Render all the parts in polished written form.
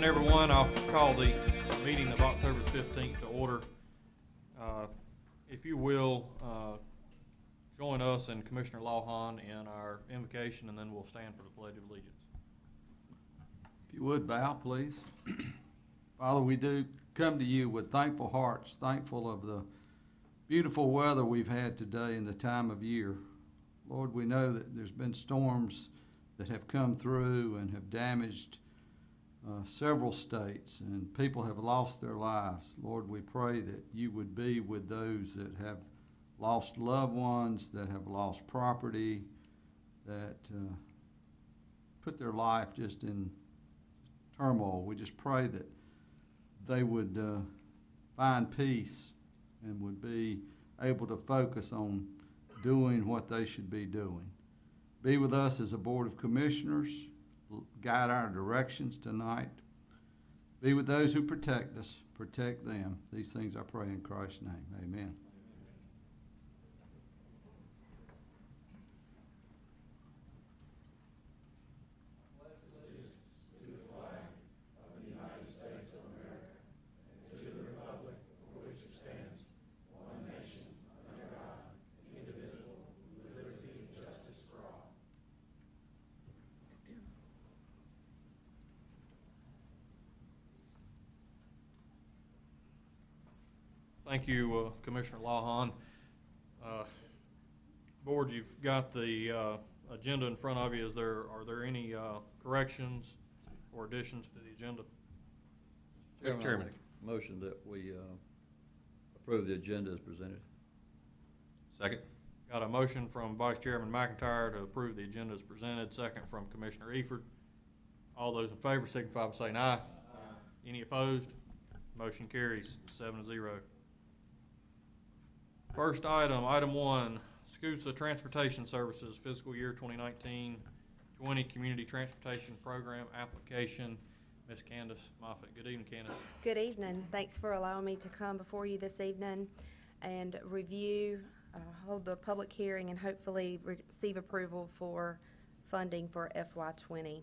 everyone. I'll call the meeting of October 15th to order. If you will, join us and Commissioner Lawhon in our invocation, and then we'll stand for the Pledge of Allegiance. If you would bow, please. Father, we do come to you with thankful hearts, thankful of the beautiful weather we've had today in the time of year. Lord, we know that there's been storms that have come through and have damaged several states, and people have lost their lives. Lord, we pray that you would be with those that have lost loved ones, that have lost property, that put their life just in turmoil. We just pray that they would find peace and would be able to focus on doing what they should be doing. Be with us as a Board of Commissioners. Guide our directions tonight. Be with those who protect us. Protect them. These things I pray in Christ's name. Amen. Thank you, Commissioner Lawhon. Board, you've got the agenda in front of you. Are there any corrections or additions to the agenda? Mr. Chairman. Motion that we approve the agenda as presented. Second. Got a motion from Vice Chairman McIntyre to approve the agenda as presented, second from Commissioner Eford. All those in favor signify by saying aye. Aye. Any opposed? Motion carries 7-0. First item 1, SCUSA Transportation Services Fiscal Year 2019-20 Community Transportation Program Application. Ms. Candace Moffitt. Good evening, Candace. Good evening. Thanks for allowing me to come before you this evening and review, hold the public hearing, and hopefully receive approval for funding for FY20.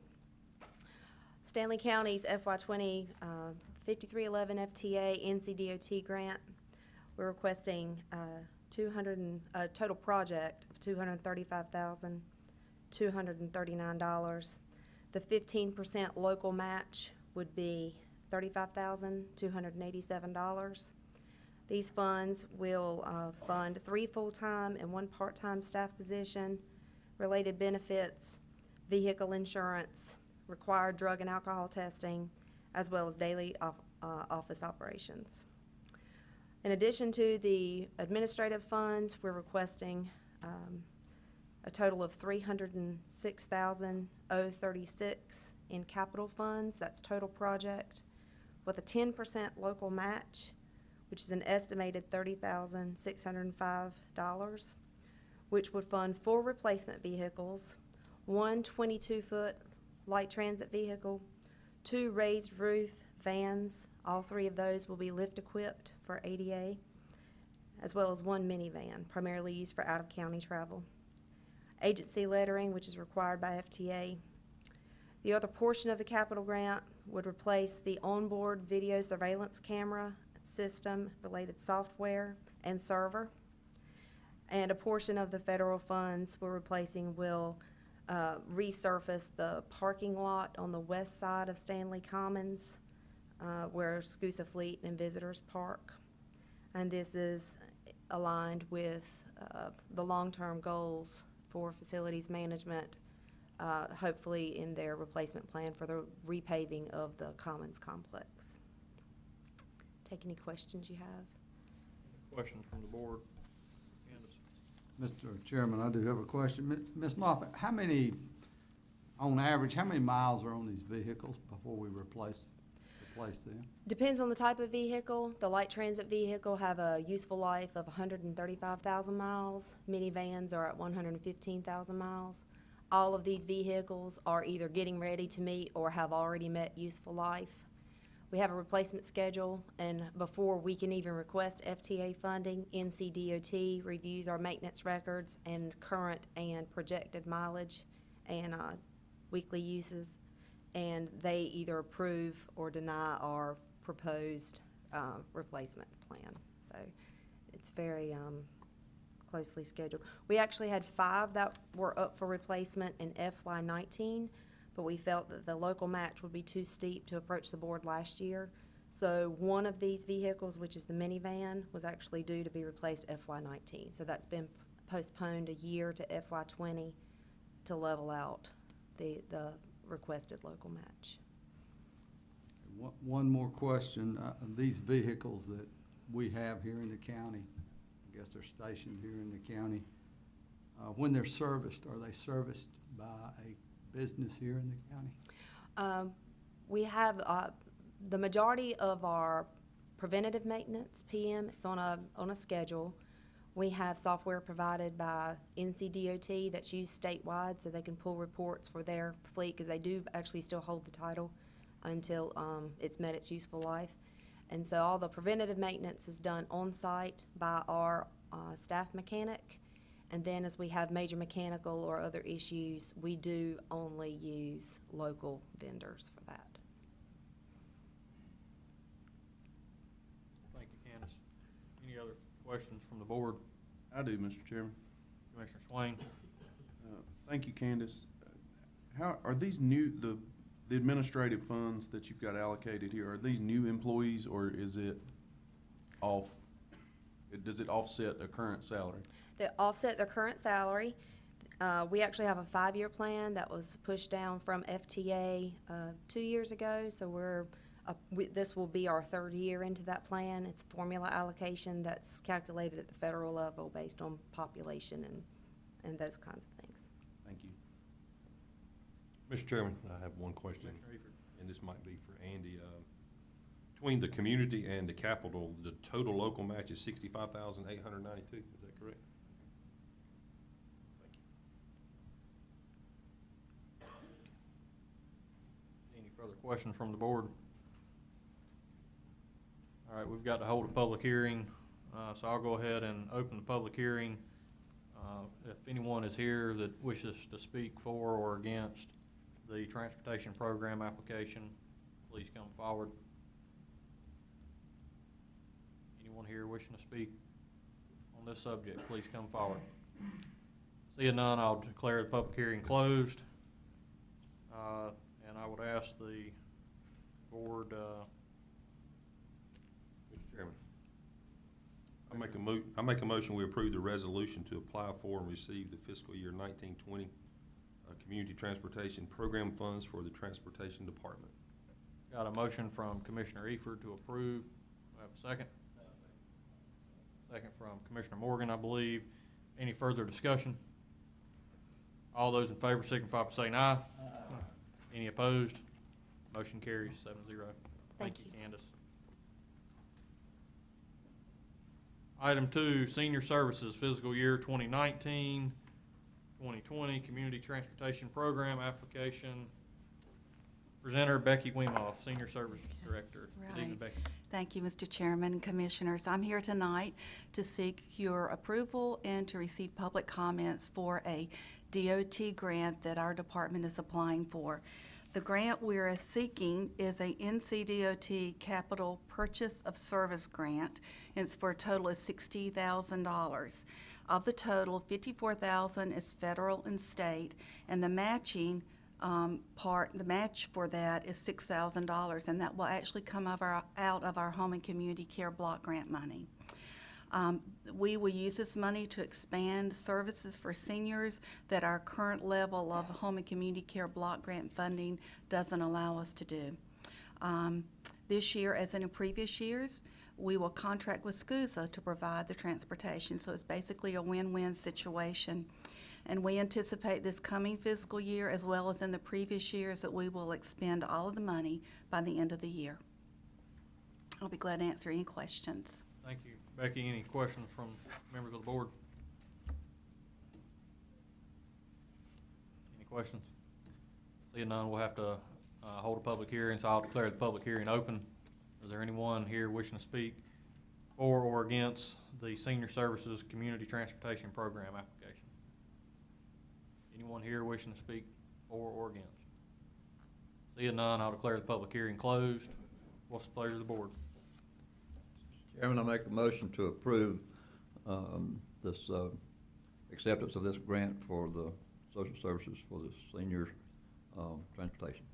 Stanley County's FY20 5311 FTA NCDOT grant. We're requesting a total project of $235,239. The 15% local match would be $35,287. These funds will fund 3 full-time and 1 part-time staff position, related benefits, vehicle insurance, required drug and alcohol testing, as well as daily office operations. In addition to the administrative funds, we're requesting a total of $306,036 in capital funds. That's total project, with a 10% local match, which is an estimated $30,605, which would fund 4 replacement vehicles, 1 22-foot light transit vehicle, 2 raised roof vans. All 3 of those will be lift equipped for ADA, as well as 1 minivan, primarily used for out-of-county travel. Agency lettering, which is required by FTA. The other portion of the capital grant would replace the onboard video surveillance camera system, related software and server. And a portion of the federal funds we're replacing will resurface the parking lot on the west side of Stanley Commons, where SCUSA Fleet and Visitors park. And this is aligned with the long-term goals for facilities management, hopefully in their replacement plan for the repaving of the Commons complex. Take any questions you have. Questions from the board? Candace. Mr. Chairman, I do have a question. Ms. Moffitt, on average, how many miles are on these vehicles before we replace them? Depends on the type of vehicle. The light transit vehicle have a useful life of 135,000 miles. Minivans are at 115,000 miles. All of these vehicles are either getting ready to meet or have already met useful life. We have a replacement schedule, and before we can even request FTA funding, NCDOT reviews our maintenance records and current and projected mileage and weekly uses. and they either approve or deny our proposed replacement plan. So it's very closely scheduled. We actually had 5 that were up for replacement in FY19, but we felt that the local match would be too steep to approach the board last year. So one of these vehicles, which is the minivan, was actually due to be replaced FY19. So that's been postponed a year to FY20 to level out the requested local match. One more question. These vehicles that we have here in the county, I guess they're stationed here in the county, when they're serviced, are they serviced by a business here in the county? We have the majority of our preventative maintenance, PM, it's on a schedule. We have software provided by NCDOT that's used statewide, so they can pull reports for their fleet, because they do actually still hold the title until it's met its useful life. And so all the preventative maintenance is done on-site by our staff mechanic. And then as we have major mechanical or other issues, we do only use local vendors for that. Thank you, Candace. Any other questions from the board? I do, Mr. Chairman. Commissioner Swain? Thank you, Candace. How, are these the administrative funds that you've got allocated here, are these new employees, or is it does it offset a current salary? They offset their current salary. We actually have a 5-year plan that was pushed down from FTA 2 years ago, so this will be our 3rd year into that plan. It's formula allocation that's calculated at the federal level based on population and those kinds of things. Thank you. Mr. Chairman, I have one question, Commissioner Eford? and this might be for Andy. Between the community and the capital, the total local match is $65,892. Is that correct? Any further questions from the board? All right, we've got to hold a public hearing, so I'll go ahead and open the public hearing. If anyone is here that wishes to speak for or against the transportation program application, please come forward. Anyone here wishing to speak on this subject, please come forward. Seeing none, I'll declare the public hearing closed. And I would ask the board, Mr. Chairman, I make a motion we approve the resolution to apply for and receive the fiscal year 1920 Community Transportation Program funds for the Transportation Department. got a motion from Commissioner Eford to approve. Do I have a second? Second from Commissioner Morgan, I believe. Any further discussion? All those in favor signify by saying aye. Any opposed? Motion carries 7-0. Thank you. Candace. Item 2, Senior Services Fiscal Year 2019-2020 Community Transportation Program Application. Presenter Becky Weemoff, Senior Service Director. Good evening, Right. Becky. Thank you, Mr. Chairman, Commissioners. I'm here tonight to seek your approval and to receive public comments for a DOT grant that our department is applying for. The grant we're seeking is a NCDOT Capital Purchase of Service Grant, and it's for a total of $60,000. Of the total, $54,000 is federal and state, and the matching the match for that is $6,000, and that will actually come out of our Home and Community Care Block Grant money. We will use this money to expand services for seniors that our current level of Home and Community Care Block Grant funding doesn't allow us to do. This year, as in previous years, we will contract with SCUSA to provide the transportation, so it's basically a win-win situation. And we anticipate this coming fiscal year, as well as in the previous years, that we will expend all of the money by the end of the year. I'll be glad to answer any questions. Thank you. Becky, any questions from members of the board? Any questions? Seeing none, we'll have to hold a public hearing, so I'll declare the public hearing open. Is there anyone here wishing to speak for or against the Senior Services Community Transportation Program application? Anyone here wishing to speak for or against? Seeing none, I'll declare the public hearing closed. What's the pleasure of the board? Chairman, I make a motion to approve this acceptance of this grant for the social services for the senior transportation.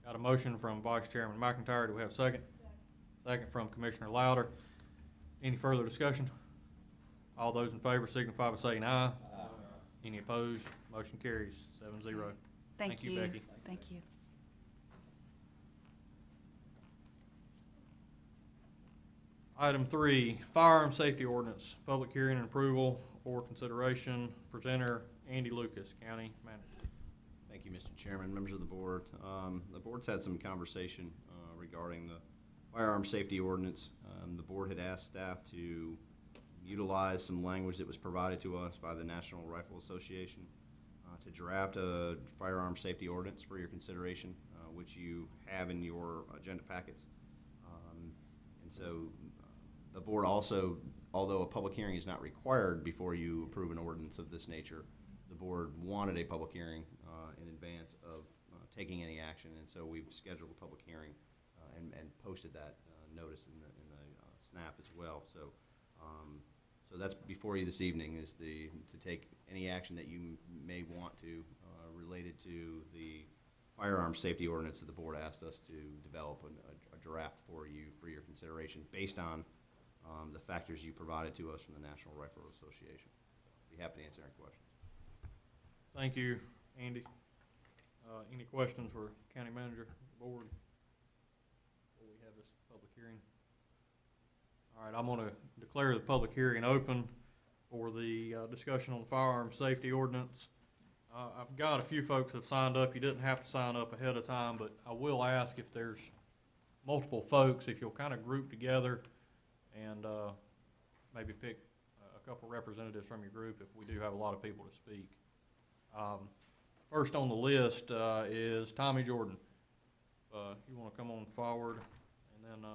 Got a motion from Vice Chairman McIntyre. Do we have a second? Second from Commissioner Louder. Any further discussion? All those in favor signify by saying aye. Aye. Any opposed? Motion carries 7-0. Thank you. Becky. Thank you. Item 3, firearm safety ordinance, public hearing and approval or consideration. Presenter, Andy Lucas, County Manager. Thank you, Mr. Chairman, members of the board. The board's had some conversation regarding the firearm safety ordinance. The board had asked staff to utilize some language that was provided to us by the National Rifle Association to draft a firearm safety ordinance for your consideration, which you have in your agenda packets. And so the board also, although a public hearing is not required before you approve an ordinance of this nature, the board wanted a public hearing in advance of taking any action, and so we've scheduled a public hearing and posted that notice in the SNAP as well. So, so that's before you this evening, is to take any action that you may want to related to the firearm safety ordinance that the board asked us to develop a draft for you for your consideration based on the factors you provided to us from the National Rifle Association. So, be happy to answer any questions. Thank you, Andy. Any questions for County Manager, board, before we have this public hearing? All right, I'm gonna declare the public hearing open for the discussion on the firearm safety ordinance. I've got a few folks that have signed up. You didn't have to sign up ahead of time, but I will ask if there's multiple folks, if you'll kind of group together and maybe pick a couple representatives from your group if we do have a lot of people to speak. First on the list is Tommy Jordan. You want to come on forward, and then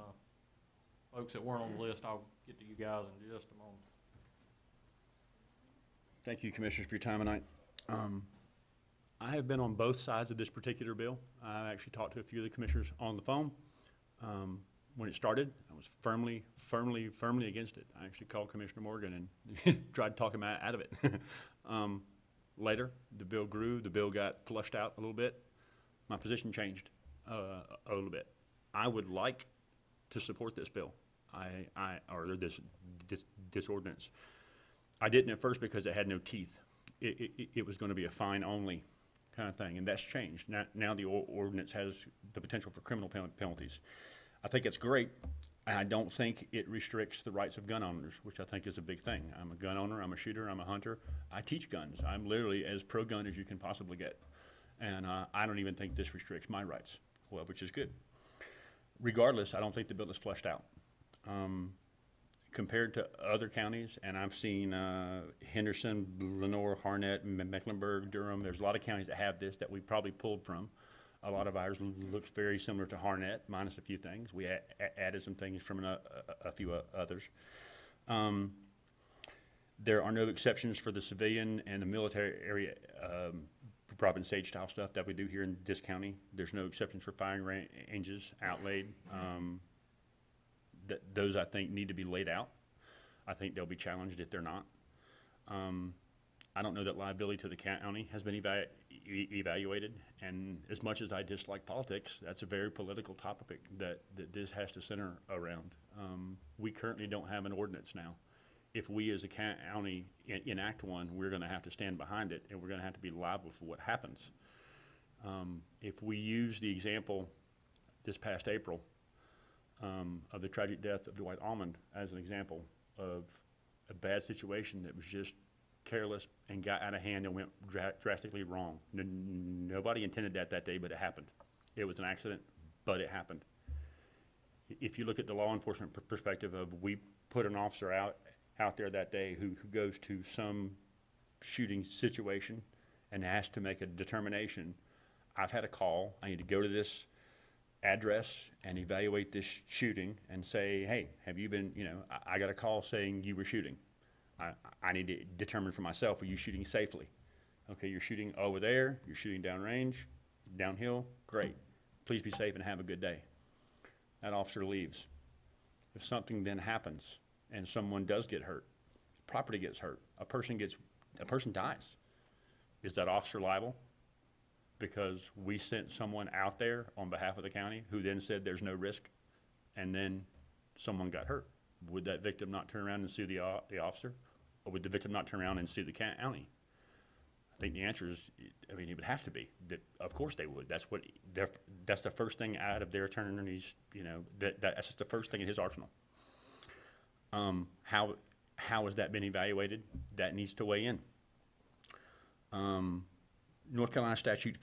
folks that weren't on the list, I'll get to you guys in just a moment. Thank you, Commissioners, for your time tonight. I have been on both sides of this particular bill. I actually talked to a few of the commissioners on the phone. When it started, I was firmly against it. I actually called Commissioner Morgan and tried to talk him out of it. Later, the bill grew, the bill got flushed out a little bit. My position changed a little bit. I would like to support this bill, or this ordinance. I didn't at first because it had no teeth. It was going to be a fine-only kind of thing, and that's changed. Now the ordinance has the potential for criminal penalties. I think it's great. I don't think it restricts the rights of gun owners, which I think is a big thing. I'm a gun owner, I'm a shooter, I'm a hunter. I teach guns. I'm literally as pro-gun as you can possibly get. And I don't even think this restricts my rights, well, which is good. Regardless, I don't think the bill is fleshed out. Compared to other counties, and I've seen Henderson, Lenore, Harnett, Mecklenburg, Durham, there's a lot of counties that have this that we probably pulled from. A lot of ours looks very similar to Harnett, minus a few things. We added some things from a few others. There are no exceptions for the civilian and the military area prop and stage style stuff that we do here in this county. There's no exceptions for firing ranges outlaid. Those, I think, need to be laid out. I think they'll be challenged if they're not. I don't know that liability to the county has been evaluated, and as much as I dislike politics, that's a very political topic that this has to center around. We currently don't have an ordinance now. If we as a county enact one, we're gonna have to stand behind it, and we're gonna have to be liable for what happens. If we use the example this past April of the tragic death of Dwight Almond as an example of a bad situation that was just careless and got out of hand and went drastically wrong. Nobody intended that day, but it happened. It was an accident, but it happened. If you look at the law enforcement perspective of, we put an officer out there that day who goes to some shooting situation and has to make a determination. I've had a call, I need to go to this address and evaluate this shooting and say, hey, have you been, I got a call saying you were shooting. I need to determine for myself, are you shooting safely? Okay, you're shooting over there, you're shooting downrange, downhill, great. please be safe and have a good day. That officer leaves. If something then happens and someone does get hurt, property gets hurt, a person dies, is that officer liable? Because we sent someone out there on behalf of the county who then said there's no risk, and then someone got hurt. Would that victim not turn around and sue the officer? Or would the victim not turn around and sue the county? I think the answer is, I mean, it would have to be, that, of course they would. That's the first thing out of their attorney's, that's just the first thing in his arsenal. How has that been evaluated? That needs to weigh in. North Carolina statute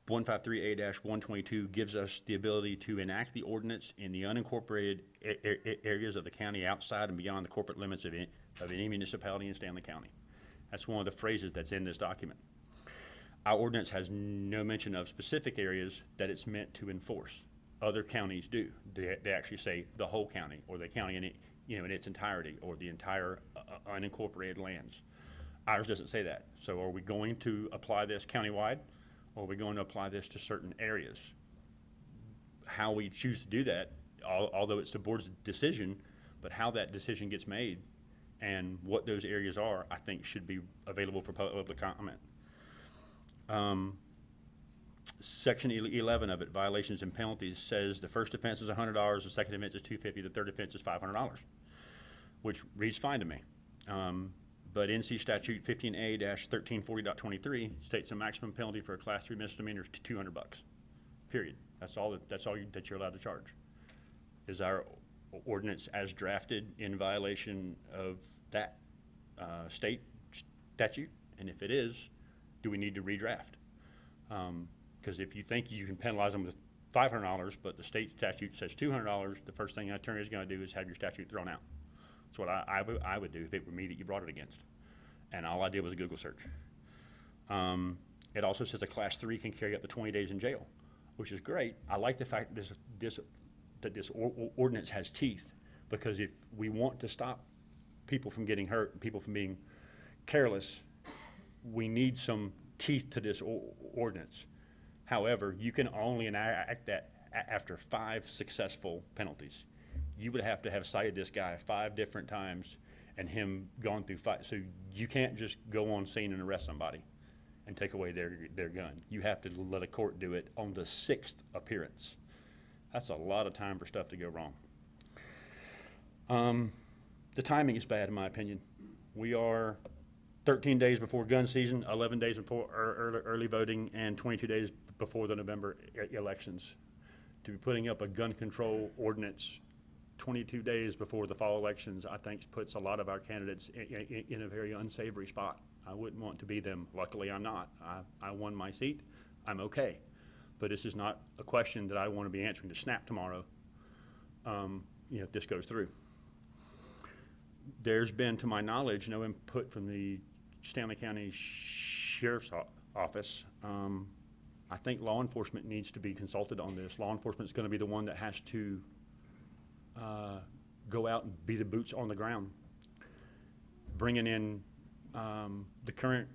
153A-122 gives us the ability to enact the ordinance in the unincorporated areas of the county outside and beyond the corporate limits of any municipality in Stanley County. That's one of the phrases that's in this document. Our ordinance has no mention of specific areas that it's meant to enforce. Other counties do. They actually say the whole county, or the county in its entirety, or the entire unincorporated lands. Ours doesn't say that. So are we going to apply this countywide, or are we going to apply this to certain areas? How we choose to do that, although it's the board's decision, but how that decision gets made and what those areas are, I think should be available for public comment. Section 11 of it, violations and penalties, says the first offense is $100, the second offense is $250, the third offense is $500, which reads fine to me. But NC statute 15A-1340.23 states a maximum penalty for a class 3 misdemeanor is $200, period. That's all that you're allowed to charge. Is our ordinance as drafted in violation of that state statute? And if it is, do we need to redraft? Because if you think you can penalize them with $500, but the state statute says $200, the first thing an attorney is going to do is have your statute thrown out. That's what I would do if it were me that you brought it against. And all I did was a Google search. It also says a class 3 can carry up to 20 days in jail, which is great. I like the fact that this ordinance has teeth, because if we want to stop people from getting hurt and people from being careless, we need some teeth to this ordinance. However, you can only enact that after 5 successful penalties. You would have to have cited this guy 5 different times and him gone through 5. So you can't just go on scene and arrest somebody and take away their gun. You have to let a court do it on the 6th appearance. That's a lot of time for stuff to go wrong. The timing is bad, in my opinion. We are 13 days before gun season, 11 days before early voting, and 22 days before the November elections. To be putting up a gun control ordinance 22 days before the fall elections, I think puts a lot of our candidates in a very unsavory spot. I wouldn't want to be them. Luckily, I'm not. I won my seat. I'm okay. But this is not a question that I want to be answering to SNAP tomorrow, if this goes through. There's been, to my knowledge, no input from the Stanley County Sheriff's Office. I think law enforcement needs to be consulted on this. Law enforcement is going to be the one that has to go out and be the boots on the ground. Bringing in the current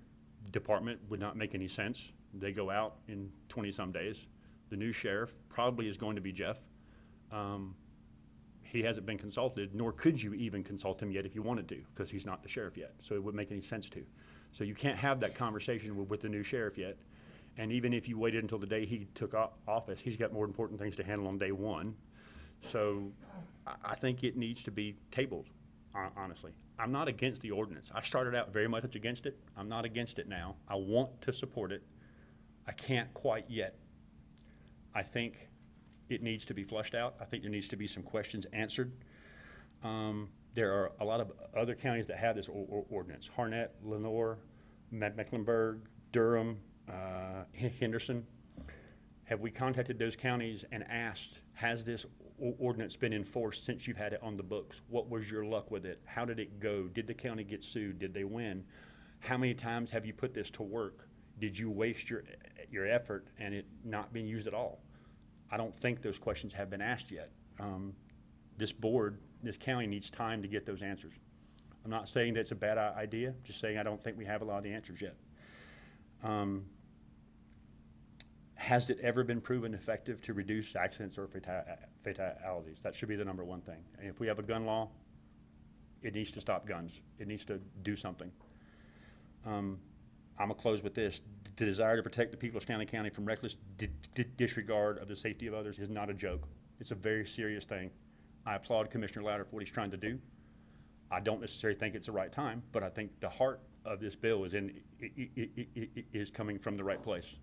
department would not make any sense. They go out in 20-some days. The new sheriff probably is going to be Jeff. He hasn't been consulted, nor could you even consult him yet if you wanted to, because he's not the sheriff yet. So it wouldn't make any sense to. So you can't have that conversation with the new sheriff yet. And even if you waited until the day he took office, he's got more important things to handle on day one. So I think it needs to be tabled, honestly. I'm not against the ordinance. I started out very much against it. I'm not against it now. I want to support it. I can't quite yet. I think it needs to be flushed out. I think there needs to be some questions answered. There are a lot of other counties that have this ordinance. Harnett, Lenoir, Mecklenburg, Durham, Henderson. Have we contacted those counties and asked, has this ordinance been enforced since you've had it on the books? What was your luck with it? How did it go? Did the county get sued? Did they win? How many times have you put this to work? Did you waste your effort and it not being used at all? I don't think those questions have been asked yet. This board, this county needs time to get those answers. I'm not saying that's a bad idea, just saying I don't think we have a lot of the answers yet. Has it ever been proven effective to reduce accidents or fatalities? That should be the number one thing. And if we have a gun law, it needs to stop guns. It needs to do something. I'm gonna close with this. The desire to protect the people of Stanley County from reckless disregard of the safety of others is not a joke. It's a very serious thing. I applaud Commissioner Louder for what he's trying to do. I don't necessarily think it's the right time, but I think the heart of this bill is coming from the right place.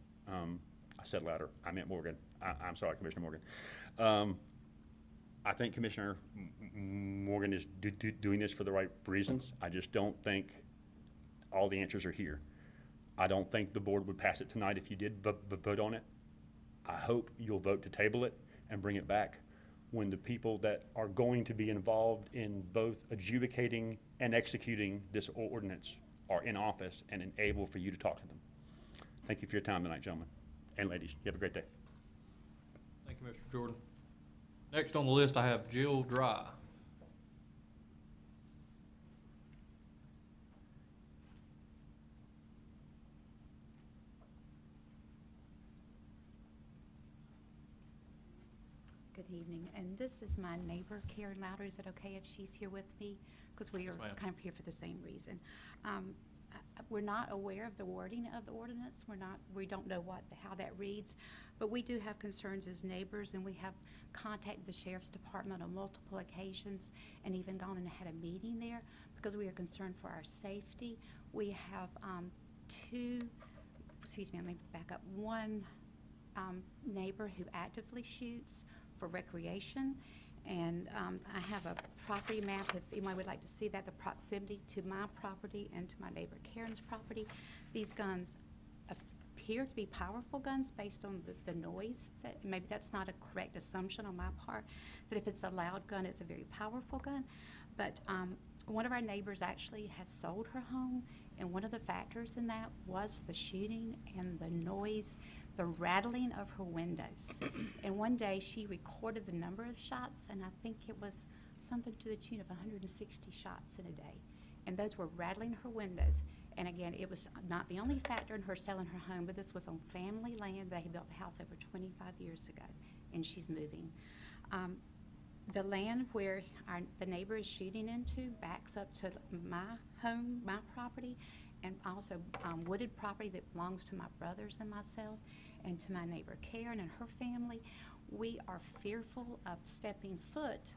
I said Louder, I meant Morgan. I'm sorry, Commissioner Morgan. I think Commissioner Morgan is doing this for the right reasons. I just don't think all the answers are here. I don't think the board would pass it tonight if you did vote on it. I hope you'll vote to table it and bring it back when the people that are going to be involved in both adjudicating and executing this ordinance are in office and able for you to talk to them. Thank you for your time tonight, gentlemen and ladies. You have a great day. Thank you, Mr. Jordan. Next on the list, I have Jill Dry. Good evening, and this is my neighbor, Karen Louder. Is it okay if she's here with me? Because we are Yes, ma'am. kind of here for the same reason. We're not aware of the wording of the ordinance. We don't know how that reads, but we do have concerns as neighbors, and we have contacted the Sheriff's Department on multiple occasions and even gone and had a meeting there because we are concerned for our safety. We have let me back up, one neighbor who actively shoots for recreation. And I have a property map, if anyone would like to see that, the proximity to my property and to my neighbor Karen's property. These guns appear to be powerful guns based on the noise. Maybe that's not a correct assumption on my part, that if it's a loud gun, it's a very powerful gun. But one of our neighbors actually has sold her home, and one of the factors in that was the shooting and the noise, the rattling of her windows. And one day she recorded the number of shots, and I think it was something to the tune of 160 shots in a day. And those were rattling her windows. And again, it was not the only factor in her selling her home, but this was on family land. They had built the house over 25 years ago, and she's moving. The land where the neighbor is shooting into backs up to my home, my property, and also wooded property that belongs to my brothers and myself, and to my neighbor Karen and her family. We are fearful of stepping foot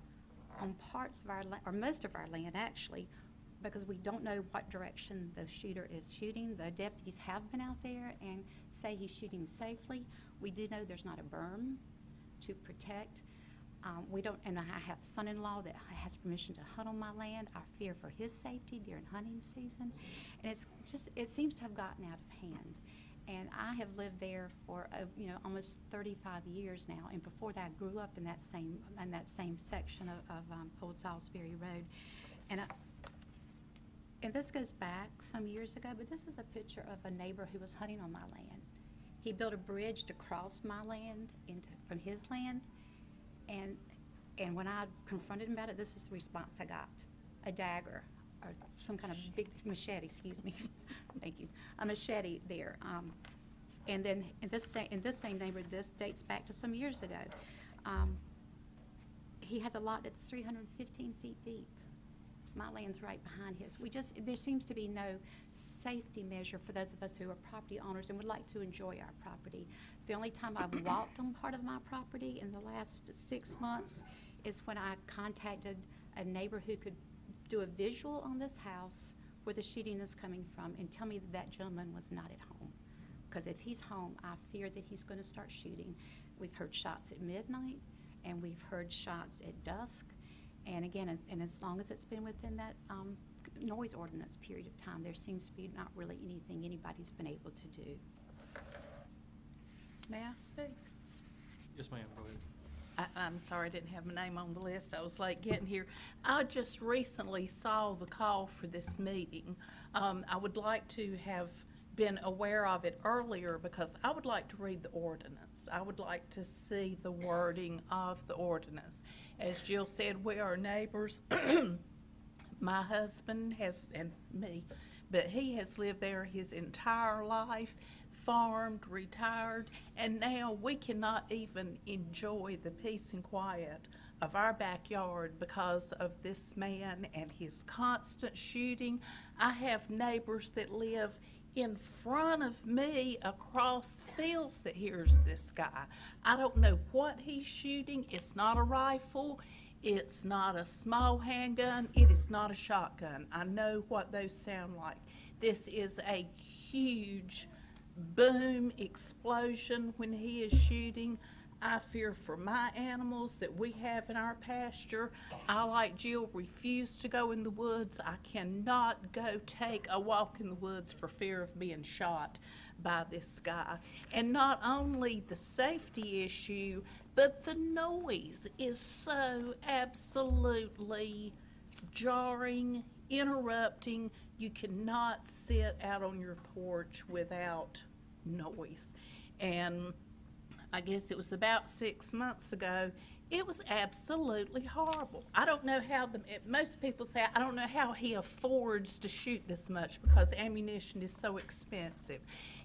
on parts of our land, or most of our land actually, because we don't know what direction the shooter is shooting. The deputies have been out there and say he's shooting safely. We do know there's not a berm to protect. And I have a son-in-law that has permission to hunt on my land. I fear for his safety during hunting season. And it seems to have gotten out of hand. And I have lived there for almost 35 years now. And before that, I grew up in that same section of Old Salisbury Road. And this goes back some years ago, but this is a picture of a neighbor who was hunting on my land. He built a bridge to cross my land from his land. And when I confronted him about it, this is the response I got: a dagger, or some kind of big machete, excuse me. Thank you. A machete there. And then in this same neighborhood, this dates back to some years ago. He has a lot that's 315 feet deep. My land's right behind his. There seems to be no safety measure for those of us who are property owners and would like to enjoy our property. The only time I've walked on part of my property in the last 6 months is when I contacted a neighbor who could do a visual on this house where the shooting is coming from and tell me that gentleman was not at home. Because if he's home, I fear that he's going to start shooting. We've heard shots at midnight, and we've heard shots at dusk. And again, and as long as it's been within that noise ordinance period of time, there seems to be not really anything anybody's been able to do. May I speak? Yes, ma'am, go ahead. I'm sorry I didn't have my name on the list. I was late getting here. I just recently saw the call for this meeting. I would like to have been aware of it earlier because I would like to read the ordinance. I would like to see the wording of the ordinance. As Jill said, we are neighbors. My husband and me, but he has lived there his entire life, farmed, retired, and now we cannot even enjoy the peace and quiet of our backyard because of this man and his constant shooting. I have neighbors that live in front of me across fields that hears this guy. I don't know what he's shooting. It's not a rifle. It's not a small handgun. It is not a shotgun. I know what those sound like. This is a huge boom explosion when he is shooting. I fear for my animals that we have in our pasture. I, like Jill, refuse to go in the woods. I cannot go take a walk in the woods for fear of being shot by this guy. And not only the safety issue, but the noise is so absolutely jarring, interrupting. You cannot sit out on your porch without noise. And I guess it was about 6 months ago, it was absolutely horrible. I don't know how most people say, I don't know how he affords to shoot this much because ammunition is so expensive.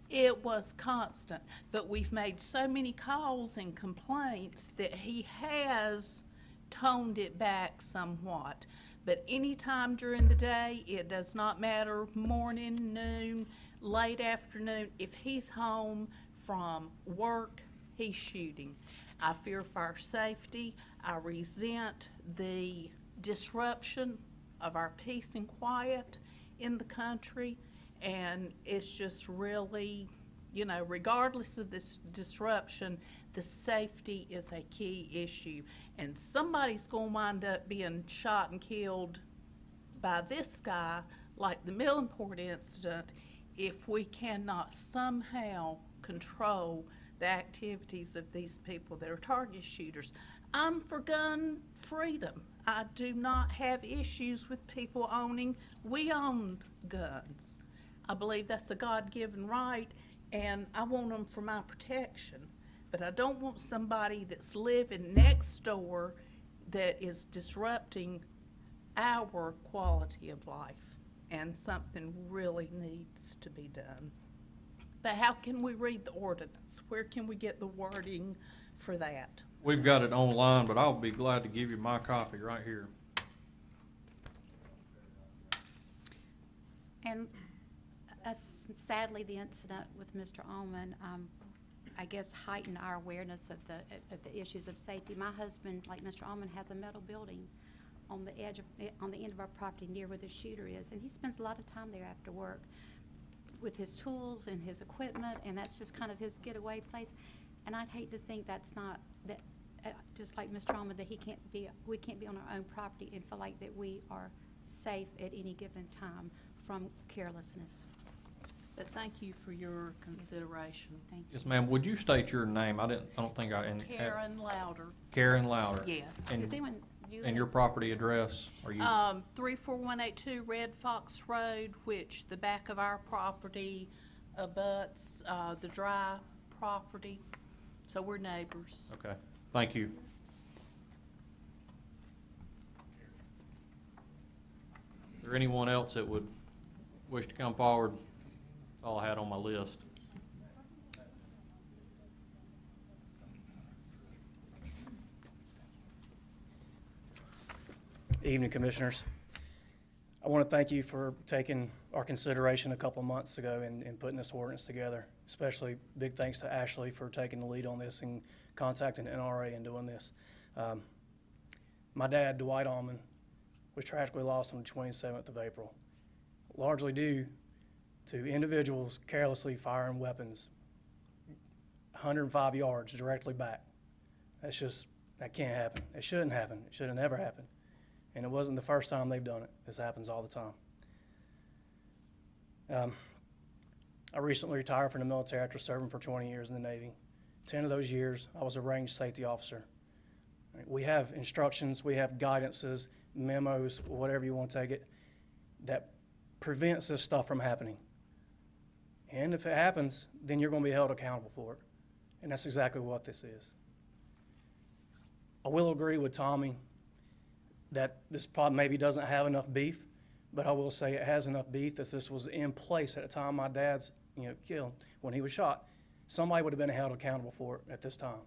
It was constant, but we've made so many calls and complaints that he has toned it back somewhat. But anytime during the day, it does not matter, morning, noon, late afternoon, if he's home from work, he's shooting. I fear for our safety. I resent the disruption of our peace and quiet in the country. And it's just really, you know, regardless of this disruption, the safety is a key issue. And somebody's going to wind up being shot and killed by this guy, like the Millenport incident, if we cannot somehow control the activities of these people that are target shooters. I'm for gun freedom. I do not have issues with people owning. We own guns. I believe that's a God-given right, and I want them for my protection. But I don't want somebody that's living next door that is disrupting our quality of life, and something really needs to be done. But how can we read the ordinance? Where can we get the wording for that? We've got it online, but I'll be glad to give you my copy right here. And sadly, the incident with Mr. Allman, I guess, heightened our awareness of the issues of safety. My husband, like Mr. Allman, has a metal building on the edge of, on the end of our property near where the shooter is, and he spends a lot of time there after work with his tools and his equipment, and that's just kind of his getaway place. And I'd hate to think that's not, that just like Mr. Allman, that we can't be on our own property and feel like that we are safe at any given time from carelessness. But thank you for your consideration. Thank you. Yes, ma'am. Would you state your name? I don't think I. Karen Louder. Karen Louder. Yes. And, Does anyone, and your property address? Are you? 34182 Red Fox Road, which the back of our property abuts the dry property. So we're neighbors. Okay. Thank you. Is there anyone else that would wish to come forward? That's all I had on my list. Evening, Commissioners. I want to thank you for taking our consideration a couple of months ago and putting this ordinance together. Especially big thanks to Ashley for taking the lead on this and contacting NRA and doing this. My dad, Dwight Allman, was tragically lost on the 27th of April, largely due to individuals carelessly firing weapons 105 yards directly back. That can't happen. It shouldn't happen. It should have never happened. And it wasn't the first time they've done it. This happens all the time. I recently retired from the military after serving for 20 years in the Navy. 10 of those years, I was a range safety officer. We have instructions, we have guidances, memos, whatever you want to take it, that prevents this stuff from happening. And if it happens, then you're going to be held accountable for it. And that's exactly what this is. I will agree with Tommy that this problem maybe doesn't have enough beef, but I will say it has enough beef that this was in place at the time my dad's killed when he was shot, somebody would have been held accountable for it at this time.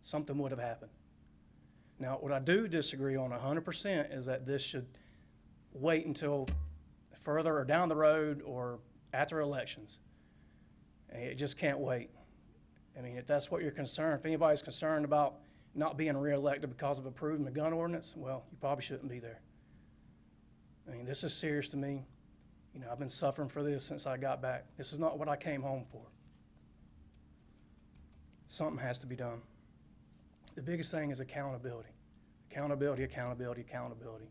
Something would have happened. Now, what I do disagree on 100% is that this should wait until further or down the road or after elections. And it just can't wait. I mean, if that's what you're concerned, if anybody's concerned about not being reelected because of approving the gun ordinance, well, you probably shouldn't be there. I mean, this is serious to me. I've been suffering for this since I got back. This is not what I came home for. Something has to be done. The biggest thing is accountability. Accountability, accountability, accountability.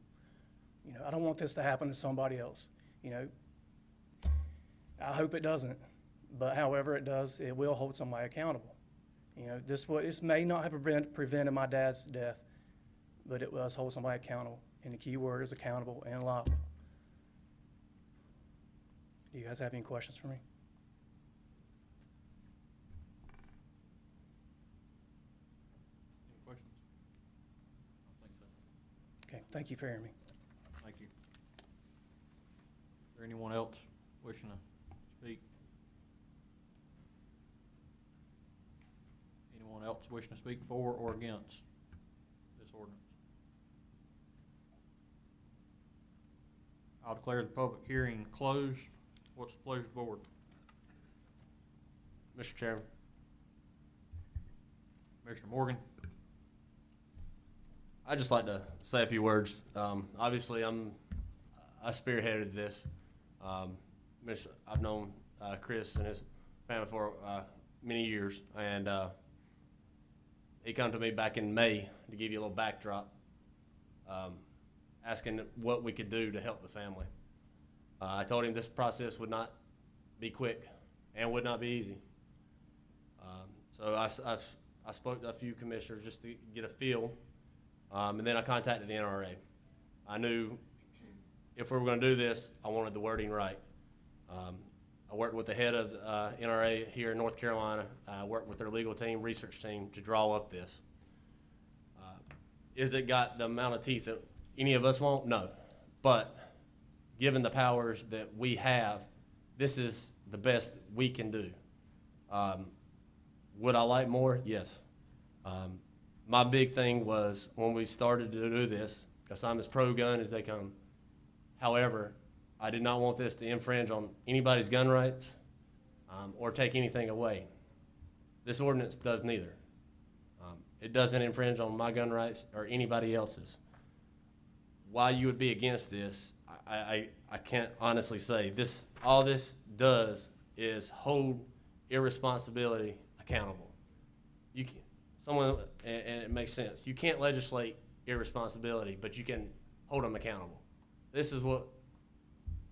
I don't want this to happen to somebody else. I hope it doesn't. But however it does, it will hold somebody accountable. This may not have prevented my dad's death, but it does hold somebody accountable. And the key word is accountable and liable. Do you guys have any questions for me? Any questions? I don't think so. Okay, thank you for hearing me. Thank you. Is there anyone else wishing to speak? Anyone else wishing to speak for or against this ordinance? I'll declare the public hearing closed. What's the pleasure of the board? Mr. Chairman, Commissioner Morgan? I'd just like to say a few words. Obviously, I spearheaded this. I've known Chris and his family for many years, and he come to me back in May to give you a little backdrop, asking what we could do to help the family. I told him this process would not be quick and would not be easy. So I spoke to a few commissioners just to get a feel, and then I contacted the NRA. I knew if we were going to do this, I wanted the wording right. I worked with the head of NRA here in North Carolina. I worked with their legal team, research team to draw up this. Is it got the amount of teeth that any of us want? No. But given the powers that we have, this is the best we can do. Would I like more? Yes. My big thing was when we started to do this, because I'm as pro-gun as they come. However, I did not want this to infringe on anybody's gun rights or take anything away. This ordinance does neither. It doesn't infringe on my gun rights or anybody else's. Why you would be against this, I can't honestly say. All this does is hold irresponsibility accountable. And it makes sense. You can't legislate irresponsibility, but you can hold them accountable. This is what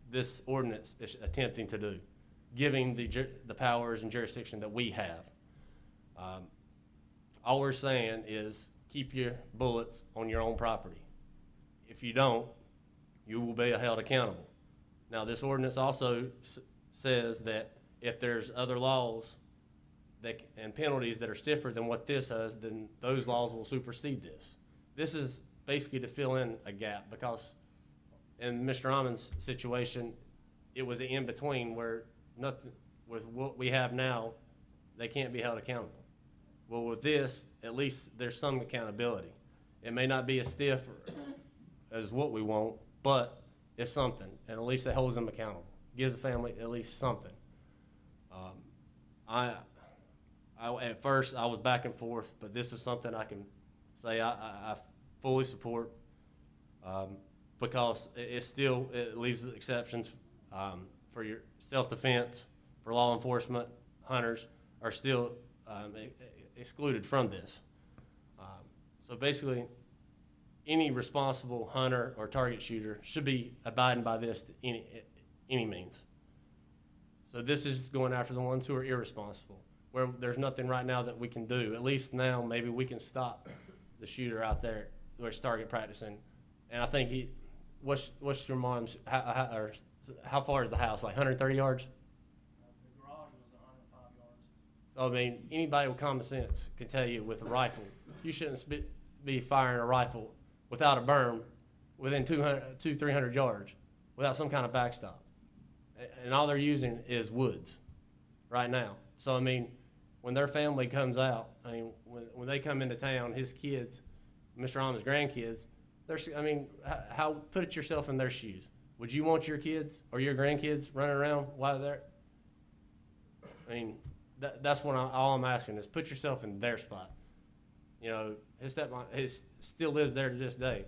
this ordinance is attempting to do, giving the powers and jurisdiction that we have. All we're saying is keep your bullets on your own property. If you don't, you will be held accountable. Now, this ordinance also says that if there's other laws and penalties that are stiffer than what this has, then those laws will supersede this. This is basically to fill in a gap, because in Mr. Rahman's situation, it was an in-between where nothing, with what we have now, they can't be held accountable. Well, with this, at least there's some accountability. It may not be as stiff as what we want, but it's something, and at least it holds them accountable. Gives the family at least something. At first, I was back and forth, but this is something I can say I fully support, because it leaves the exceptions for your self-defense, for law enforcement, hunters are still excluded from this. So basically, any responsible hunter or target shooter should be abiding by this to any means. So this is going after the ones who are irresponsible, where there's nothing right now that we can do. At least now, maybe we can stop the shooter out there where it's target practicing. And I think what's your mom's, how far is the house? Like 130 yards? The garage was 105 yards. So, I mean, anybody with common sense can tell you with a rifle, you shouldn't be firing a rifle without a berm within 200-300 yards without some kind of backstop. And all they're using is woods. right now. So, I mean, when their family comes out, I mean, when they come into town, his kids, Mr. Almond's grandkids, put yourself in their shoes. Would you want your kids or your grandkids running around while they're, I mean, that's what all I'm asking is put yourself in their spot. You know, his stepmom, still lives there to this day,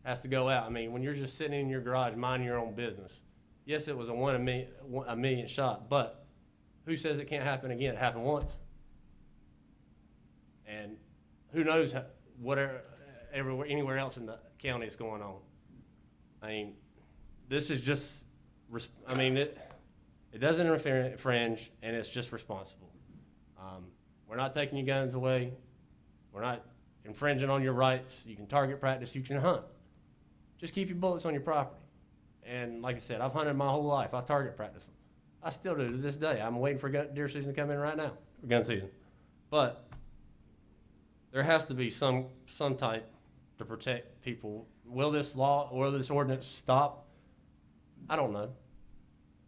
has to go out. I mean, when you're just sitting in your garage minding your own business, yes, it was a million shot, but who says it can't happen again? It happened once. And who knows anywhere else in the county is going on. I mean, this is just, it doesn't infringe, and it's just responsible. We're not taking your guns away. We're not infringing on your rights. You can target practice, you can hunt. Just keep your bullets on your property. And like I said, I've hunted my whole life. I target practice. I still do to this day. I'm waiting for deer season to come in right now, for gun season. But there has to be some type to protect people. Will this ordinance stop? I don't know.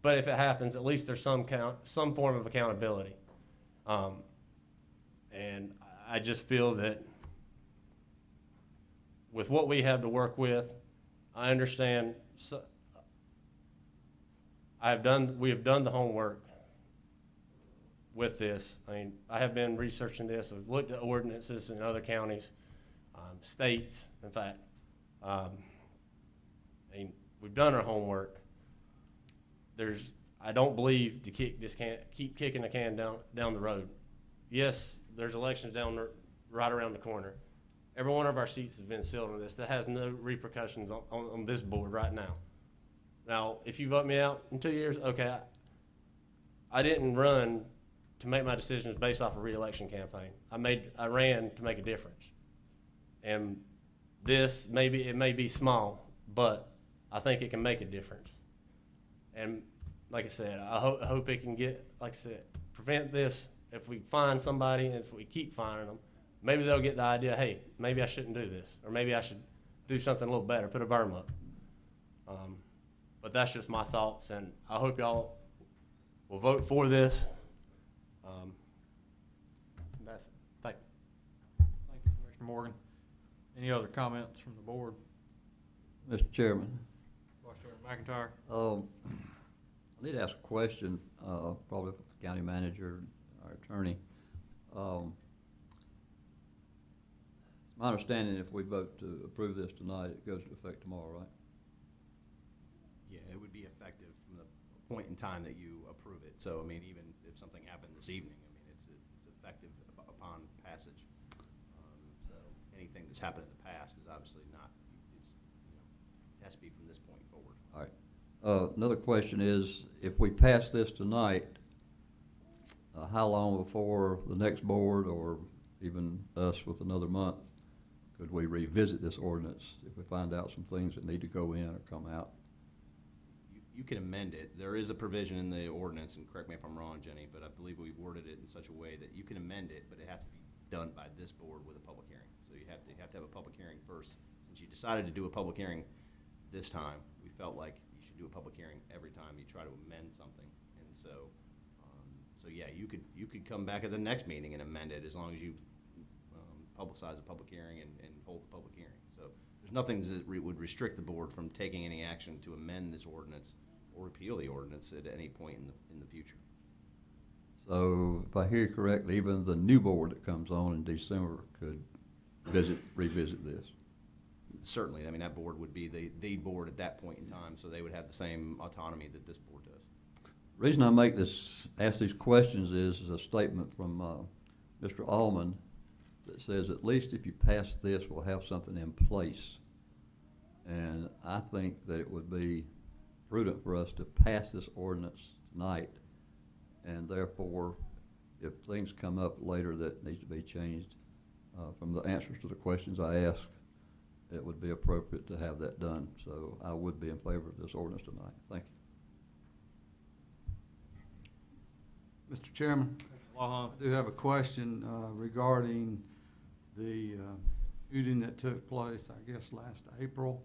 But if it happens, at least there's some form of accountability. And I just feel that with what we have to work with, I understand. We have done the homework with this. I mean, I have been researching this. I've looked at ordinances in other counties, states, in fact. I mean, we've done our homework. I don't believe to keep kicking the can down the road. Yes, there's elections right around the corner. Every one of our seats has been sealed on this. That has no repercussions on this board right now. Now, if you vote me out in 2 years, okay, I didn't run to make my decisions based off a re-election campaign. I ran to make a difference. And it may be small, but I think it can make a difference. And like I said, I hope it can prevent this. If we find somebody, and if we keep finding them, maybe they'll get the idea, hey, maybe I shouldn't do this, or maybe I should do something a little better, put a berm up. But that's just my thoughts, and I hope y'all will vote for this. That's it. Thank you. Thank you, Commissioner Morgan. Any other comments from the board? Mr. Chairman, Vice Chairman McIntyre? I need to ask a question, probably for the county manager, our attorney. It's my understanding if we vote to approve this tonight, it goes into effect tomorrow, right? Yeah, it would be effective from the point in time that you approve it. So, I mean, even if something happened this evening, I mean, it's effective upon passage. So anything that's happened in the past is obviously not, it has to be from this point forward. All right. Another question is, if we pass this tonight, how long before the next board, or even us with another month, could we revisit this ordinance if we find out some things that need to go in or come out? You can amend it. There is a provision in the ordinance, and correct me if I'm wrong, Jenny, but I believe we worded it in such a way that you can amend it, but it has to be done by this board with a public hearing. So you have to have a public hearing first. Since you decided to do a public hearing this time, we felt like you should do a public hearing every time you try to amend something. And so, yeah, you could come back at the next meeting and amend it as long as you publicize a public hearing and hold the public hearing. So there's nothing that would restrict the board from taking any action to amend this ordinance or repeal the ordinance at any point in the future. So if I hear you correctly, even the new board that comes on in December could revisit this? Certainly. I mean, that board would be the board at that point in time, so they would have the same autonomy that this board does. The reason I ask these questions is a statement from Mr. Allman that says, at least if you pass this, we'll have something in place. And I think that it would be prudent for us to pass this ordinance tonight, and therefore, if things come up later that needs to be changed, from the answers to the questions I asked, it would be appropriate to have that done. So I would be in favor of this ordinance tonight. Thank you. Mr. Chairman, I do have a question regarding the shooting that took place, I guess, last April.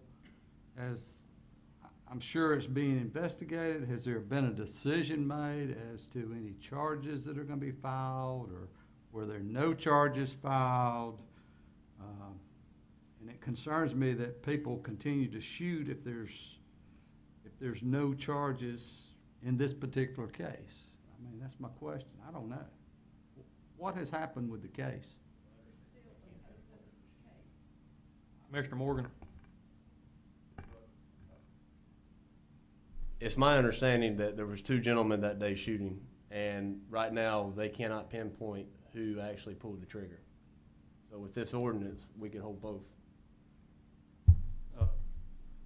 I'm sure it's being investigated. Has there been a decision made as to any charges that are gonna be filed, or were there no charges filed? And it concerns me that people continue to shoot if there's no charges in this particular case. I mean, that's my question. I don't know. What has happened with the case? Commissioner Morgan? It's my understanding that there was 2 gentlemen that day shooting, and right now, they cannot pinpoint who actually pulled the trigger. So with this ordinance, we could hold both.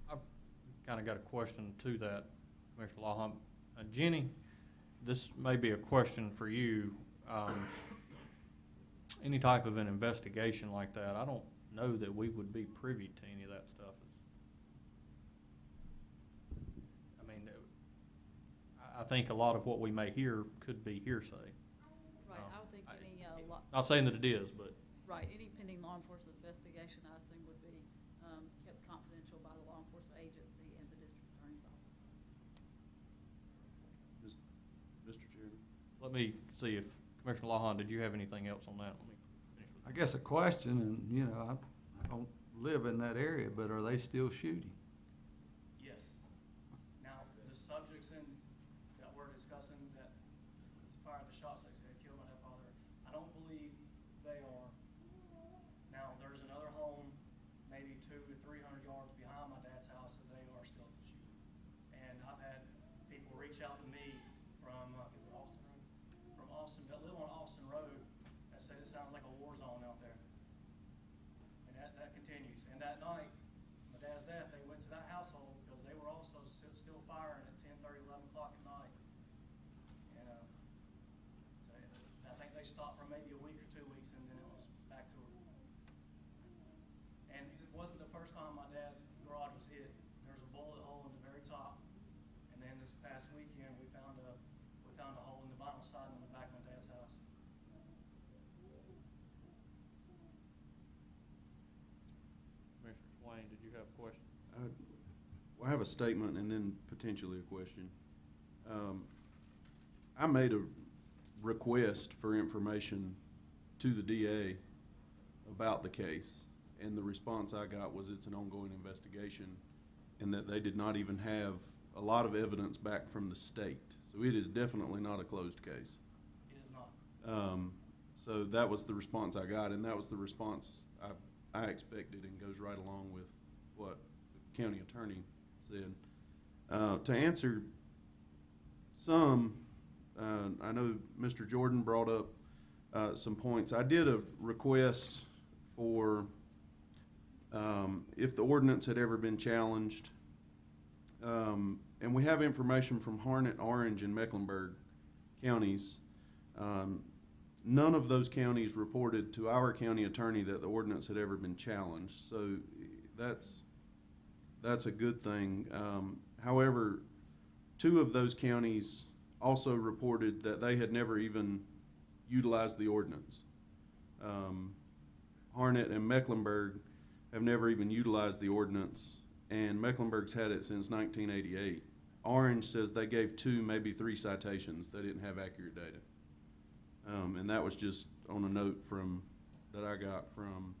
I've kind of got a question to that, Commissioner Lawhorn. Jenny, this may be a question for you. Any type of an investigation like that, I don't know that we would be privy to any of that stuff. I mean, I think a lot of what we may hear could be hearsay. Right, I would think any, Not saying that it is, but right, any pending law enforcement investigation, I assume, would be kept confidential by the law enforcement agency and the district attorney's office. Mr. Chairman? let me see if, Commissioner Lawhorn, did you have anything else on that? Let me finish with I guess a question, and, you know, I don't live in that area, but are they still shooting? Yes. Now, the subjects that we're discussing that fired the shots that killed my stepfather, I don't believe they are. Now, there's another home, maybe 200 to 300 yards behind my dad's house, that they are still shooting. And I've had people reach out to me from, is it Austin Road? From Austin, that live on Austin Road, that say it sounds like a war zone out there. And that continues. And that night, my dad's death, they went to that household because they were also still firing at 10:30, 11 o'clock at night. And, so I think they stopped for maybe a week or 2 weeks, and then it was back to it. And it wasn't the first time my dad's garage was hit. There's a bullet hole in the very top. And then this past weekend, we found a hole in the vinyl siding on the back of my dad's house. Commissioner Swain, did you have a question? I have a statement and then potentially a question. I made a request for information to the DA about the case, and the response I got was it's an ongoing investigation, and that they did not even have a lot of evidence back from the state. So it is definitely not a closed case. It is not. So that was the response I got, and that was the response I expected, and goes right along with what the county attorney said. To answer some, I know Mr. Jordan brought up some points. I did a request for if the ordinance had ever been challenged. And we have information from Harnett, Orange, and Mecklenburg counties. None of those counties reported to our county attorney that the ordinance had ever been challenged. So that's a good thing. However, 2 of those counties also reported that they had never even utilized the ordinance. Harnett and Mecklenburg have never even utilized the ordinance, and Mecklenburg's had it since 1988. Orange says they gave 2, maybe 3 citations. They didn't have accurate data. And that was just on a note that I got from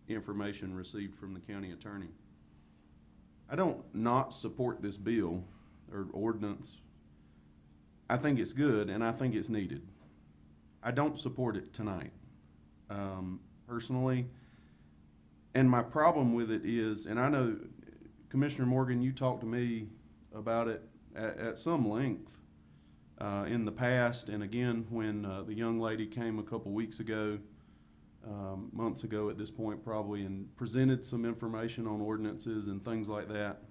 information received from the county attorney. I don't not support this bill or ordinance. I think it's good, and I think it's needed. I don't support it tonight, personally. And my problem with it is, and I know, Commissioner Morgan, you talked to me about it at some length in the past, and again, when the young lady came a couple weeks ago, months ago at this point probably, and presented some information on ordinances and things like that.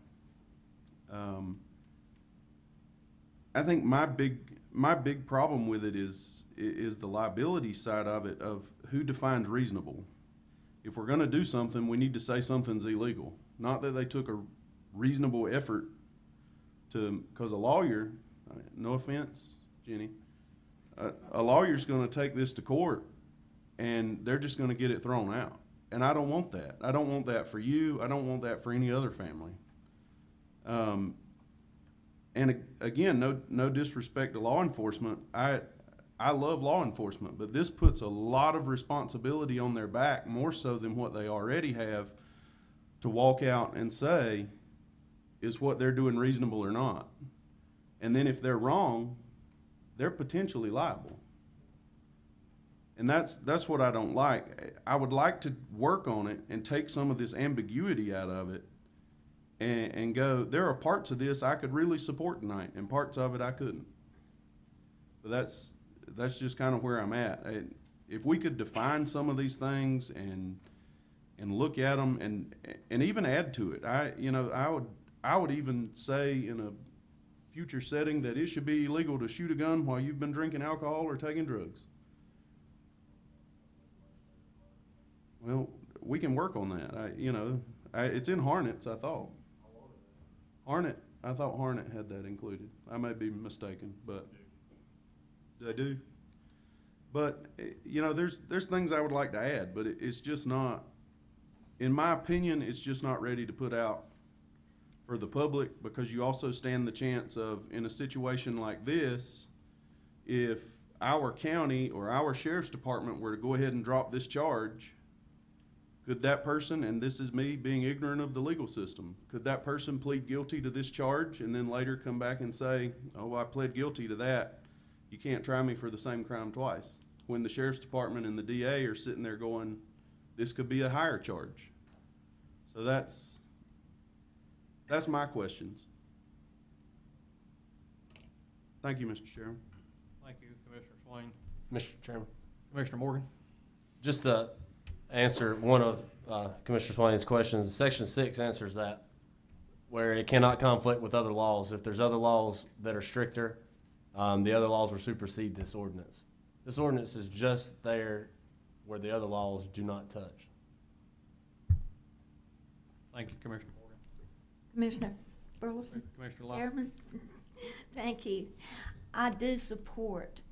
I think my big problem with it is the liability side of it, of who defines reasonable. If we're gonna do something, we need to say something's illegal. Not that they took a reasonable effort to, because a lawyer, no offense, Jenny, a lawyer's gonna take this to court and they're just gonna get it thrown out. And I don't want that. I don't want that for you. I don't want that for any other family. Again, no disrespect to law enforcement. I love law enforcement, but this puts a lot of responsibility on their back, more so than what they already have, to walk out and say, is what they're doing reasonable or not? And then if they're wrong, they're potentially liable. And that's what I don't like. I would like to work on it and take some of this ambiguity out of it and go, there are parts of this I could really support tonight, and parts of it I couldn't. But that's just kind of where I'm at. If we could define some of these things and look at them and even add to it, I would even say in a future setting that it should be illegal to shoot a gun while you've been drinking alcohol or taking drugs. Well, we can work on that. It's in Harnet's, I thought. I thought Harnet had that included. I may be mistaken, but they do. But, there's things I would like to add, but it's just not, in my opinion, it's just not ready to put out for the public, because you also stand the chance of, in a situation like this, if our county or our sheriff's department were to go ahead and drop this charge, could that person, and this is me being ignorant of the legal system, could that person plead guilty to this charge and then later come back and say, oh, I pled guilty to that, you can't try me for the same crime twice? When the sheriff's department and the DA are sitting there going, this could be a higher charge. So that's my questions. Thank you, Mr. Chairman. Thank you, Commissioner Swain. Mr. Chairman, Commissioner Morgan? just to answer one of Commissioner Swain's questions, Section 6 answers that, where it cannot conflict with other laws. If there's other laws that are stricter, the other laws will supersede this ordinance. This ordinance is just there where the other laws do not touch. Thank you, Commissioner Morgan. Commissioner Burleson, Commissioner Locke? Chairman, thank you. I do support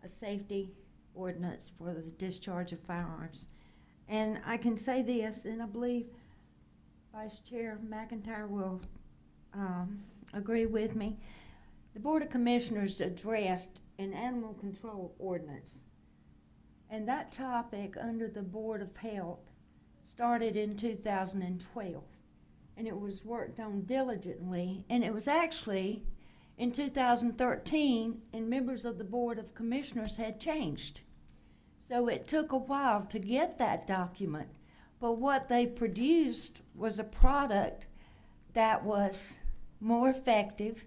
a safety ordinance for the discharge of firearms. And I can say this, and I believe Vice Chair McIntyre will agree with me. The Board of Commissioners addressed an animal control ordinance. And that topic under the Board of Health started in 2012. And it was worked on diligently. And it was actually in 2013, and members of the Board of Commissioners had changed. So it took a while to get that document. But what they produced was a product that was more effective,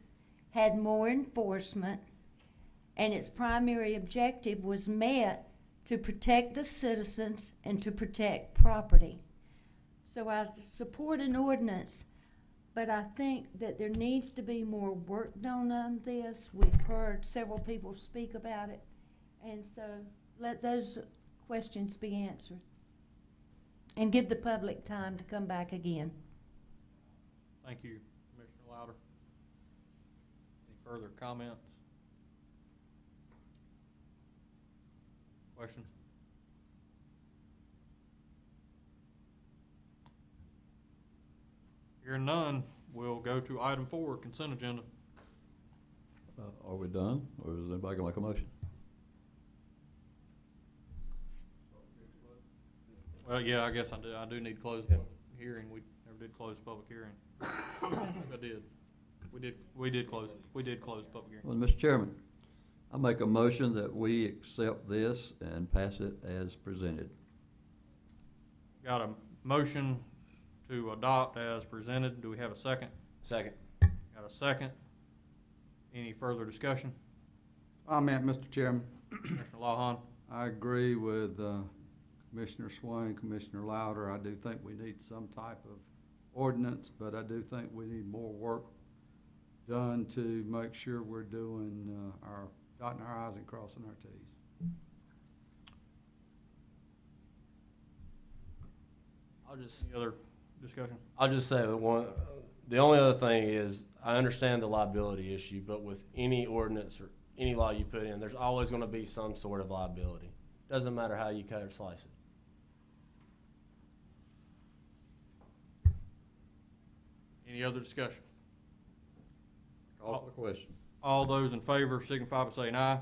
had more enforcement, and its primary objective was met to protect the citizens and to protect property. So I support an ordinance, but I think that there needs to be more work done on this. We've heard several people speak about it, and so let those questions be answered and give the public time to come back again. Thank you, Commissioner Louder. Any further comments? Questions? Hearing none, we'll go to item 4, consent agenda. Are we done, or is anybody gonna make a motion? Well, yeah, I guess I do need to close the hearing. We never did close the public hearing. I did. We did close the public hearing. Well, Mr. Chairman, I make a motion that we accept this and pass it as presented. Got a motion to adopt as presented. Do we have a second? Second. Got a second. Any further discussion? Comment, Mr. Chairman. Commissioner Lawhon? I agree with Commissioner Swain, Commissioner Louder. I do think we need some type of ordinance, but I do think we need more work done to make sure we're doing our dotting our I's and crossing our T's. Any other discussion? I'll just say that the only other thing is, I understand the liability issue, but with any ordinance or any law you put in, there's always gonna be some sort of liability. Doesn't matter how you cut or slice it. Any other discussion? Call for the question. All those in favor signify by saying aye.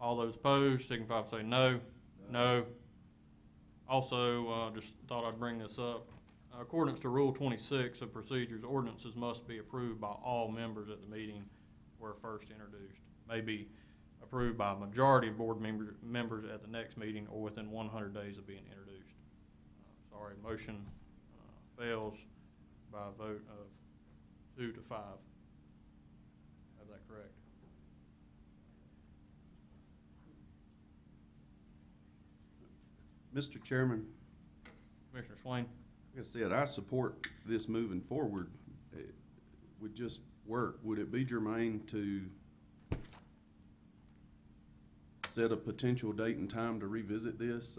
All those opposed signify by saying no. No. Also, just thought I'd bring this up. According to Rule 26 of procedures, ordinances must be approved by all members at the meeting where first introduced. May be approved by a majority of board members at the next meeting or within 100 days of being introduced. Sorry, motion fails by a vote of 2 to 5. Have that correct? Mr. Chairman, Commissioner Swain? like I said, I support this moving forward. It would just work. Would it be germane to set a potential date and time to revisit this?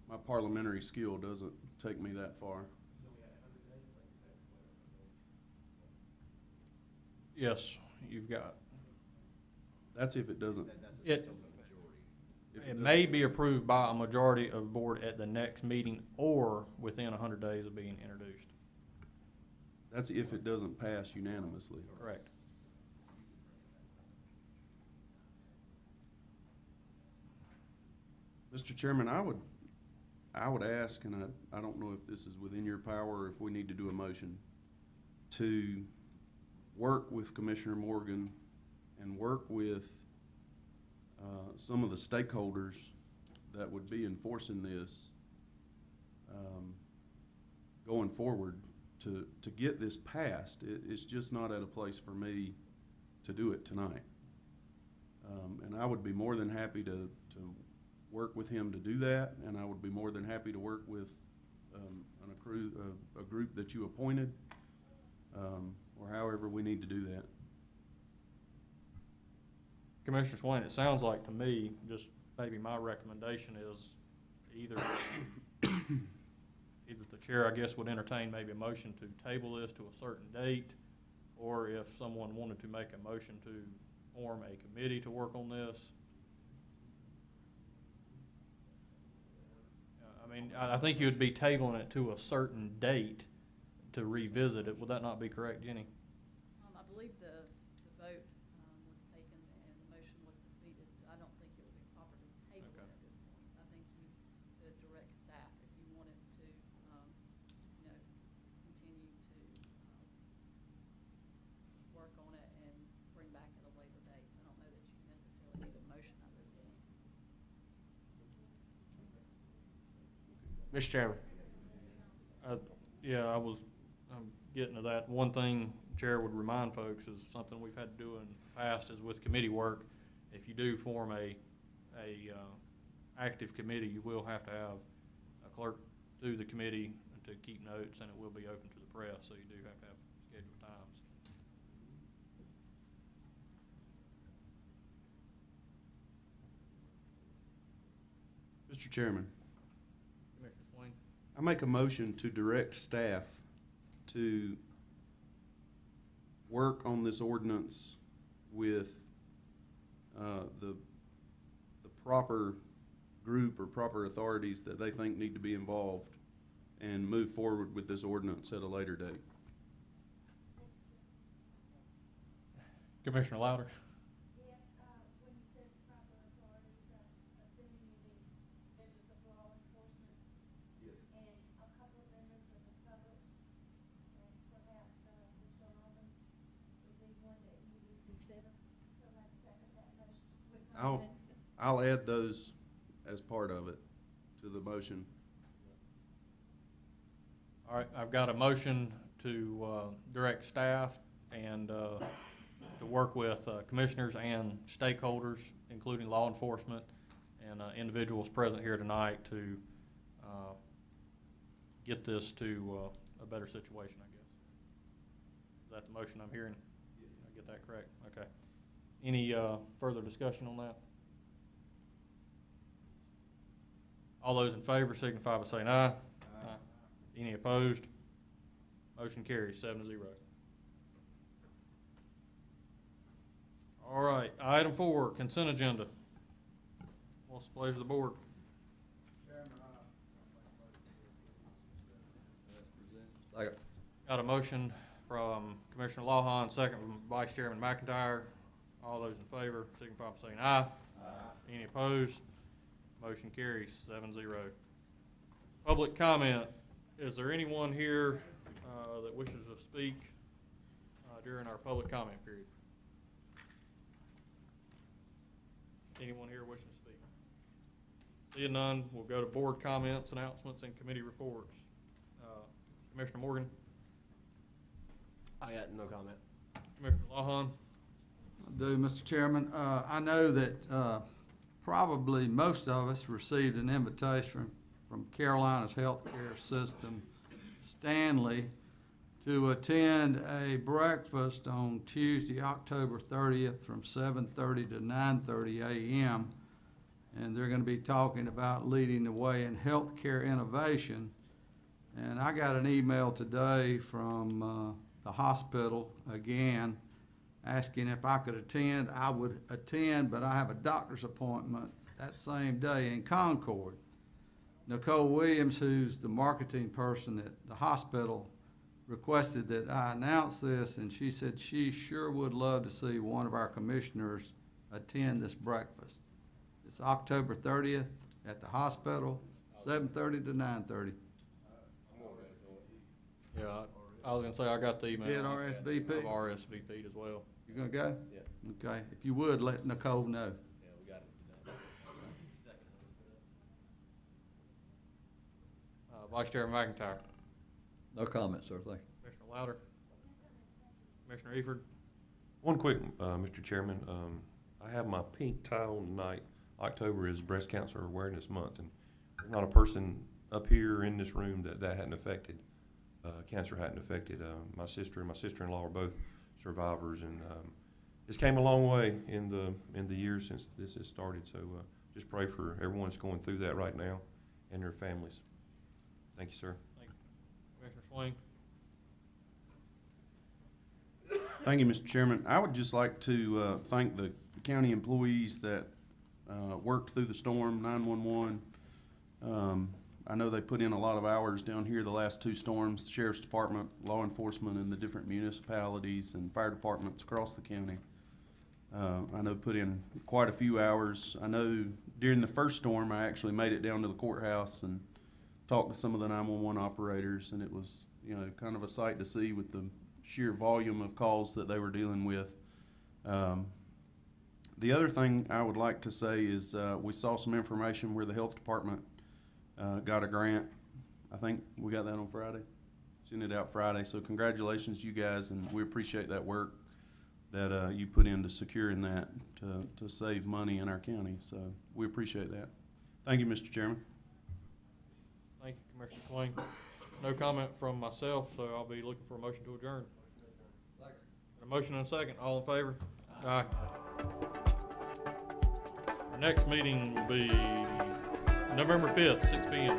My parliamentary skill doesn't take me that far. Yes, you've got. That's if it doesn't. It may be approved by a majority of board at the next meeting or within 100 days of being introduced. That's if it doesn't pass unanimously. Correct. Mr. Chairman, I would ask, and I don't know if this is within your power or if we need to do a motion, to work with Commissioner Morgan and work with some of the stakeholders that would be enforcing this going forward to get this passed. It's just not at a place for me to do it tonight. And I would be more than happy to work with him to do that, and I would be more than happy to work with a group that you appointed, or however we need to do that. Commissioner Swain, it sounds like to me, just maybe my recommendation is either the chair, I guess, would entertain maybe a motion to table this to a certain date, or if someone wanted to make a motion to form a committee to work on this. I mean, I think you would be tabling it to a certain date to revisit it. Would that not be correct, Jenny? I believe the vote was taken and the motion was defeated, so I don't think it would be proper to table it at this point. I think you could direct staff if you wanted to, continue to work on it and bring back at a later date. I don't know that you necessarily need a motion at this point. Mr. Chairman. Yeah, I'm getting to that. One thing Chair would remind folks is something we've had to do in the past is with committee work. If you do form a active committee, you will have to have a clerk through the committee to keep notes, and it will be open to the press, so you do have to have scheduled times. Mr. Chairman, Commissioner Swain? I make a motion to direct staff to work on this ordinance with the proper group or proper authorities that they think need to be involved and move forward with this ordinance at a later date. Commissioner Louder? Yes, when you said proper authorities, assuming you mean members of law enforcement? Yes. And a couple of members of the public, and perhaps, Mr. Alvin would be one that you would consider. So let's second that motion with my amendment. I'll add those as part of it to the motion. All right, I've got a motion to direct staff and to work with commissioners and stakeholders, including law enforcement and individuals present here tonight to get this to a better situation, I guess. Is that the motion I'm hearing? Yes. Did I get that correct? Okay. Any further discussion on that? All those in favor signify by saying aye. Aye. Any opposed? Motion carries 7-0. All right, item 4, consent agenda. What's the pleasure of the board? Second. Got a motion from Commissioner Lawhon, second from Vice Chairman McIntyre. All those in favor, signify by saying aye. Any opposed? Motion carries 7-0. Public comment. Is there anyone here that wishes to speak during our public comment period? Anyone here wishing to speak? Seeing none, we'll go to board comments, announcements, and committee reports. Commissioner Morgan, I got no comment. Commissioner Lawhon. I do, Mr. Chairman. I know that probably most of us received an invitation from Carolina's healthcare system, Stanley, to attend a breakfast on Tuesday, October 30th from 7:30 to 9:30 a.m. And they're going to be talking about leading the way in healthcare innovation. And I got an email today from the hospital again, asking if I could attend. I would attend, but I have a doctor's appointment that same day in Concord. Nicole Williams, who's the marketing person at the hospital, requested that I announce this, and she said she sure would love to see one of our commissioners attend this breakfast. It's October 30th at the hospital, 7:30 to 9:30. Yeah, I was gonna say, I got the email. Did RSVP? I've RSVP'd as well. You gonna go? Yeah. Okay, if you would, let Nicole know. Yeah, we got it. Vice Chairman McIntyre. No comment, sir, thank you. Commissioner Louder. Commissioner Eford. One quick, Mr. Chairman, I have my pink tie on tonight. October is Breast Cancer Awareness Month, and there's not a person up here in this room that hadn't affected, cancer hadn't affected. My sister and my sister-in-law are both survivors, and it's came a long way in the years since this has started. So just pray for everyone that's going through that right now and their families. Thank you, sir. Thank you. Commissioner Swain. Thank you, Mr. Chairman. I would just like to thank the county employees that worked through the storm, 911. I know they put in a lot of hours down here the last two storms, the Sheriff's Department, law enforcement, and the different municipalities and fire departments across the county. I know put in quite a few hours. I know during the first storm, I actually made it down to the courthouse and talked to some of the 911 operators, and it was, you know, kind of a sight to see with the sheer volume of calls that they were dealing with. The other thing I would like to say is we saw some information where the health department got a grant. I think we got that on Friday. Sent it out Friday. So congratulations, you guys, and we appreciate that work that you put into securing that to save money in our county. So we appreciate that. Thank you, Mr. Chairman. Thank you, Commissioner Swain. No comment from myself, so I'll be looking for a motion to adjourn. A motion and a second. All in favor? Aye. Our next meeting will be November 5th, 6 p.m.